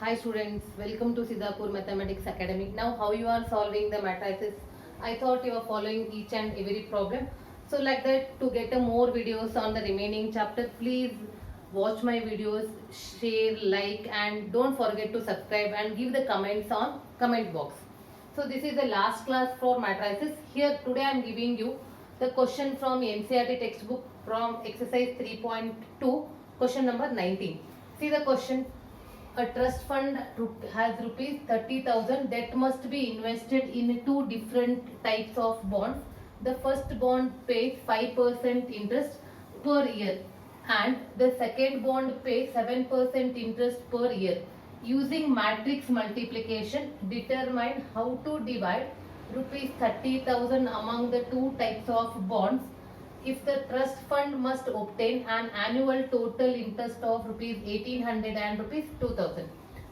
Hi students, welcome to Siddhapur Mathematics Academy. Now how you are solving the matrices? I thought you are following each and every problem. So like that, to get a more videos on the remaining chapter, please watch my videos, share, like and don't forget to subscribe and give the comments on comment box. So this is the last class for matrices. Here today I am giving you the question from NCERT textbook from exercise 3.2, question number 19. See the question. A trust fund has rupees 30,000 that must be invested in two different types of bonds. The first bond pays 5% interest per year and the second bond pays 7% interest per year. Using matrix multiplication, determine how to divide rupees 30,000 among the two types of bonds if the trust fund must obtain an annual total interest of rupees 1800 and rupees 2000.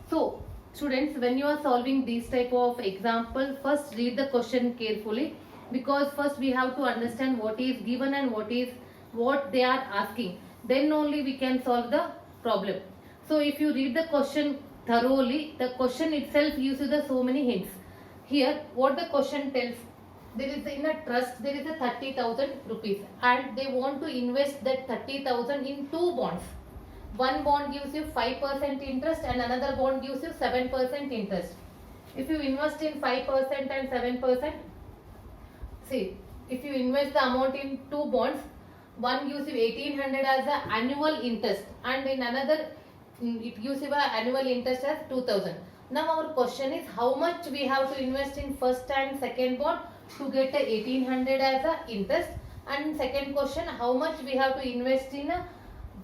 So students, when you are solving these type of example, first read the question carefully, because first we have to understand what is given and what they are asking, then only we can solve the problem. So if you read the question thoroughly, the question itself gives you the so many hints. Here what the question tells, there is in a trust there is a 30,000 rupees and they want to invest that 30,000 in two bonds. One bond gives you 5% interest and another bond gives you 7% interest. If you invest in 5% and 7%, see, if you invest the amount in two bonds, one gives you 1800 as the annual interest and in another it gives you an annual interest as 2000. Now our question is how much we have to invest in first and second bond to get a 1800 as a interest, and second question how much we have to invest in a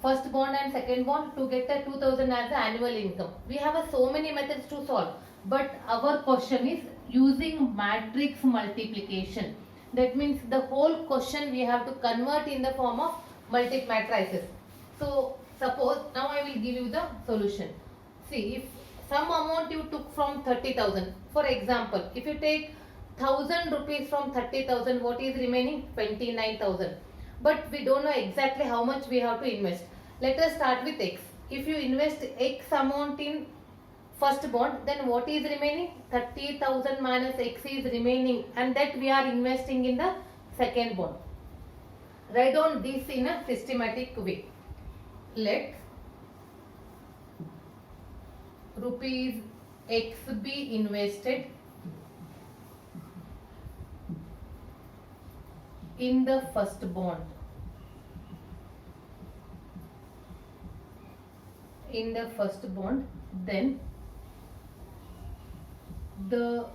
first bond and second bond to get a 2000 as the annual income. We have so many methods to solve, but our question is using matrix multiplication. That means the whole question we have to convert in the form of matrices. So suppose now I will give you the solution. See, if some amount you took from 30,000, for example, if you take 1000 rupees from 30,000, what is remaining? 29,000. But we don't know exactly how much we have to invest. Let us start with X. If you invest X amount in first bond, then what is remaining? 30,000 minus X is remaining, and that we are investing in the second bond. Write down this in a systematic way. Let rupees X be invested in the first bond. In the first bond, then the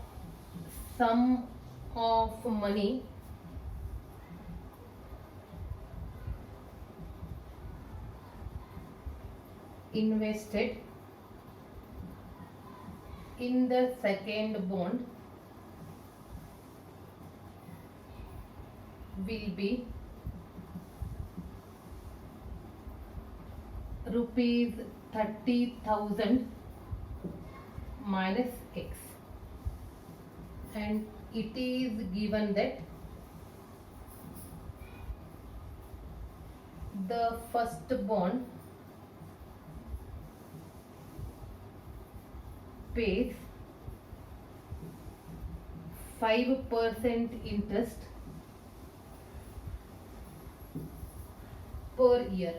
sum of money invested in the second bond will be rupees 30,000 minus X, and it is given that the first bond pays 5% interest per year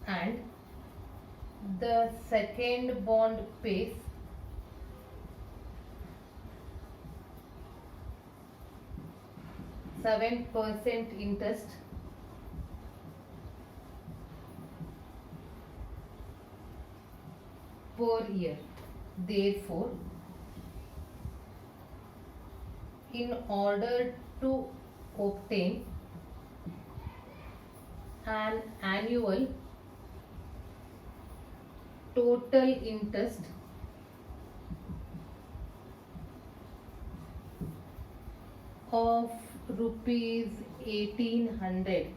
and the second bond pays 7% interest per year. Therefore, in order to obtain an annual total interest of rupees 1800,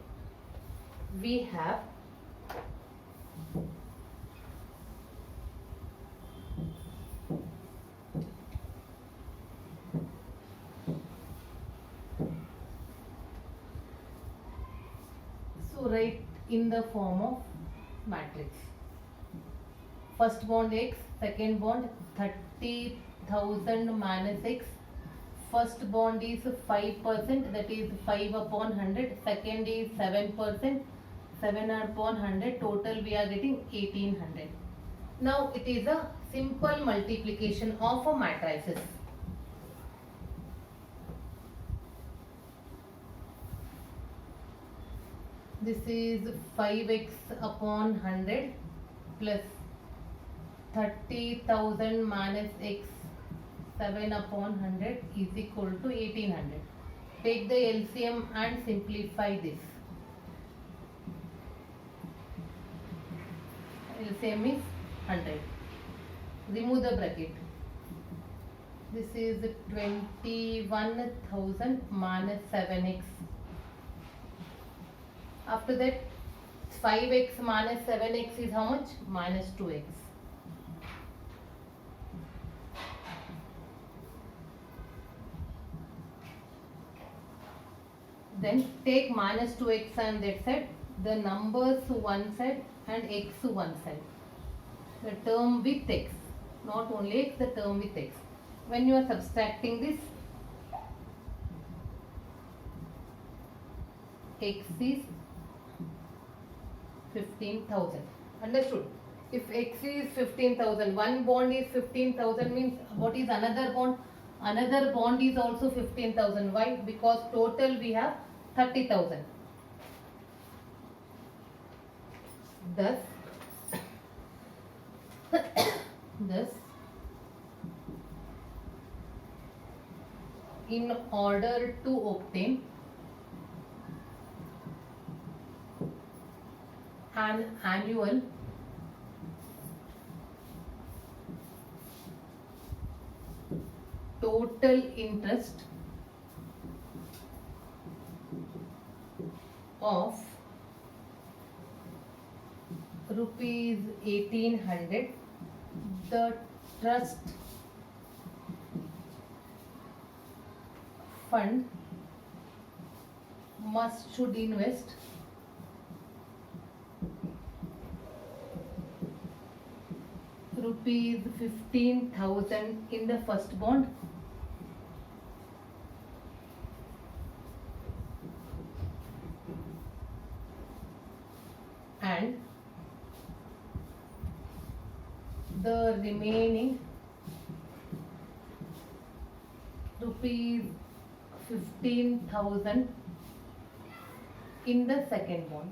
we have write in the form of matrix. First bond X, second bond 30,000 minus X. First bond is 5%, that is 5 upon 100. Second is 7%, 7 upon 100. Total we are getting 1800. Now it is a simple multiplication of a matrices. This is 5x upon 100 plus 30,000 minus x 7 upon 100 is equal to 1800. Take the LCM and simplify this. LCM is 100. Remove the bracket. This is 21,000 minus 7x. After that 5x minus 7x is how much? Minus 2x. Then take minus 2x on that side, the numbers one side and x one side. The term with x, not only x, the term with x. When you are subtracting this, x is 15,000. Understood? If x is 15,000, one bond is 15,000 means what is another bond? Another bond is also 15,000. Why? Because total we have 30,000. Thus, in order to obtain an annual total interest of rupees 1800, the trust fund should invest rupees 15,000 in the first bond and the remaining rupees 15,000 in the second bond.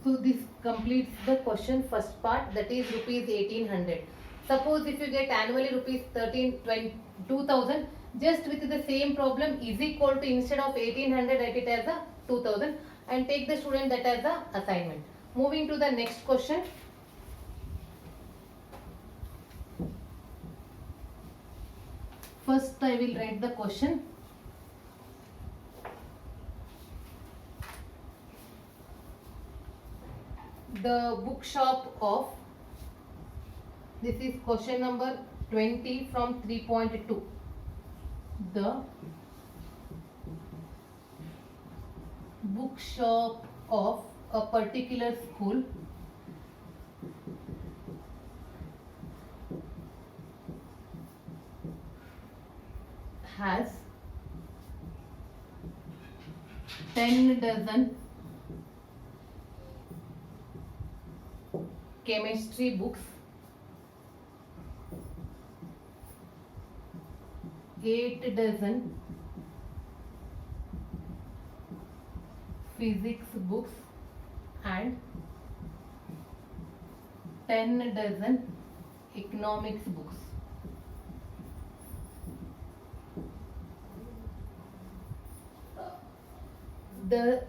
So this completes the question first part, that is rupees 1800. Suppose if you get annually rupees 2,000, just with the same problem is equal to, instead of 1800 write it as a 2000 and take the student that as a assignment. Moving to the next question. First I will write the question. The bookshop of, this is question number 20 from 3.2. The bookshop of a particular school has 10 dozen chemistry books, 8 dozen physics books and 10 dozen economics books. Their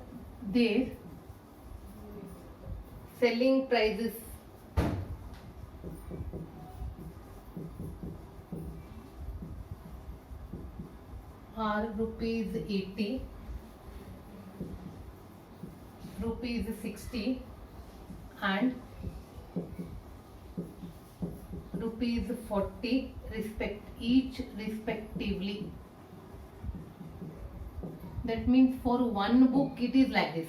selling prices are rupees 80, rupees 60 and rupees 40 respectively. That means for one book it is like this.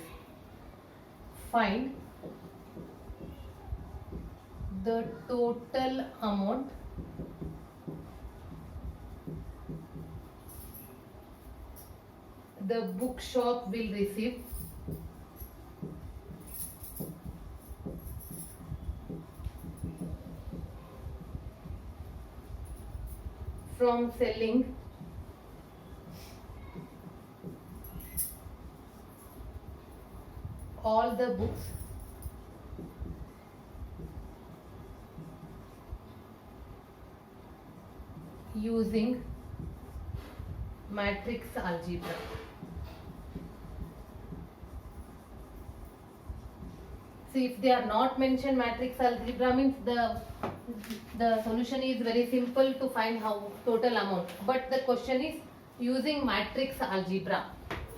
Find the total amount the bookshop will receive from selling all the books using matrix algebra. See, if they are not mentioned matrix algebra means the solution is very simple to find how total amount. But the question is using matrix algebra.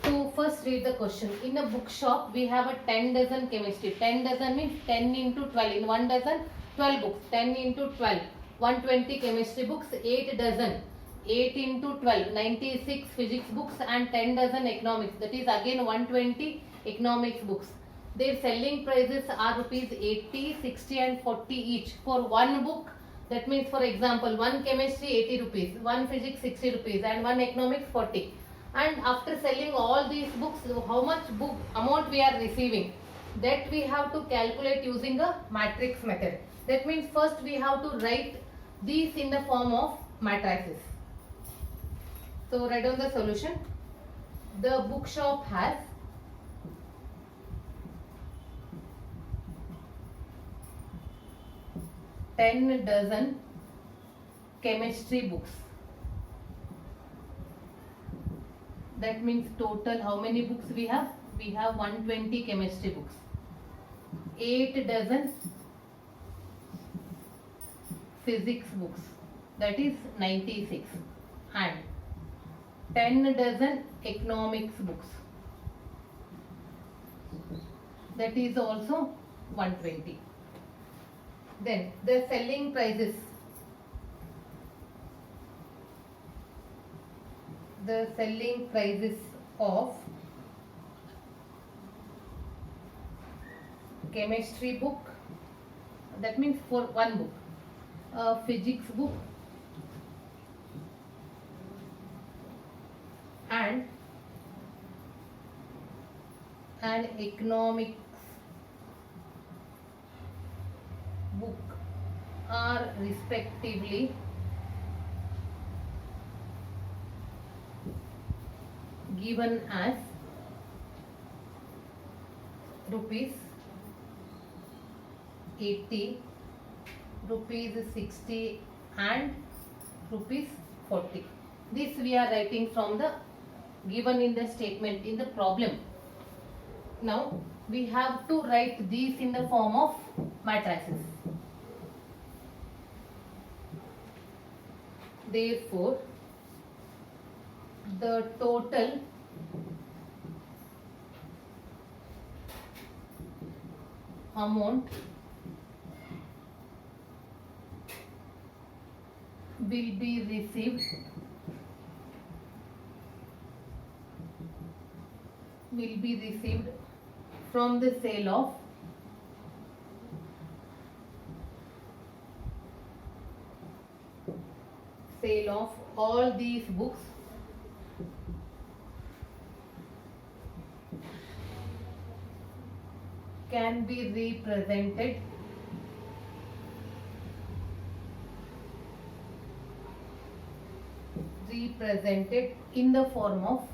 So first read the question. In a bookshop we have a 10 dozen chemistry. 10 dozen means 10 into 12. In 1 dozen 12 books. 10 into 12. 120 chemistry books. 8 dozen. 8 into 12. 96 physics books and 10 dozen economics. That is again 120 economics books. Their selling prices are rupees 80, 60 and 40 each for one book. That means for example one chemistry 80 rupees, one physics 60 rupees and one economics 40. And after selling all these books, how much book amount we are receiving, that we have to calculate using a matrix method. That means first we have to write these in the form of matrices. So write down the solution. The bookshop has 10 dozen chemistry books. That means total how many books we have? We have 120 chemistry books. 8 dozen physics books. That is 96. And 10 dozen economics books. That is also 120. Then the selling prices. The selling prices of chemistry book, that means for one book, physics book and an economics book are respectively given as rupees 80, rupees 60 and rupees 40. This we are writing from the given in the statement in the problem. Now we have to write these in the form of matrices. Therefore, the total amount will be received from the sale of all these books can be represented in the form of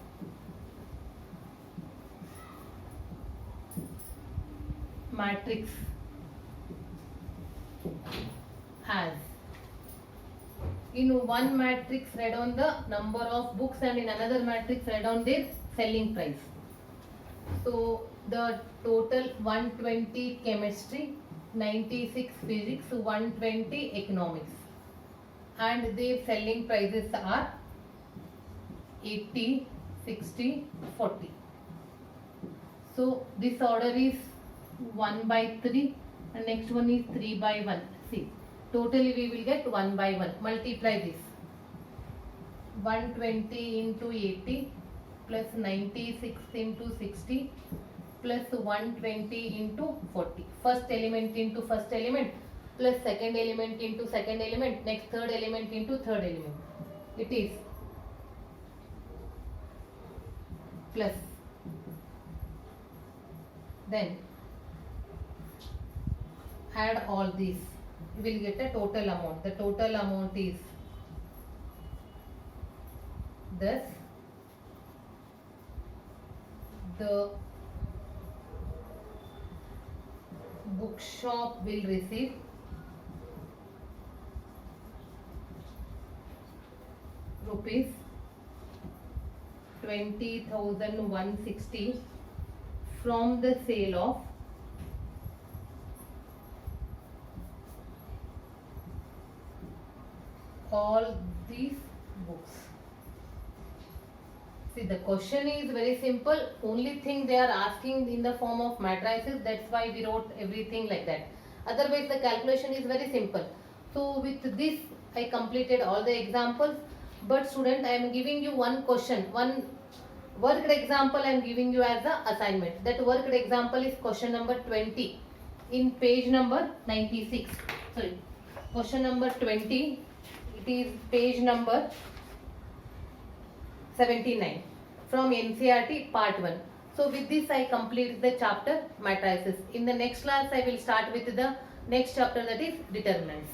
matrix as. In one matrix write down the number of books and in another matrix write down their selling price. So the total 120 chemistry, 96 physics, 120 economics and their selling prices are 80, 60, 40. So this order is 1 by 3 and next one is 3 by 1. See, totally we will get 1 by 1. Multiply this. 120 into 80 plus 96 into 60 plus 120 into 40. First element into first element plus second element into second element, next third element into third element. It is plus, then add all these, you will get a total amount. The total amount is this. The bookshop will receive rupees 20,160 from the sale of all these books. See, the question is very simple. Only thing they are asking in the form of matrices. That's why we wrote everything like that. Otherwise, the calculation is very simple. So, with this, I completed all the examples. But student, I am giving you one question, one worked example I am giving you as a assignment. That worked example is question number 20 in page number 96. Sorry, question number 20. It is page number 79 from NCERT part 1. So with this I complete the chapter matrices. In the next class I will start with the next chapter, that is determinants.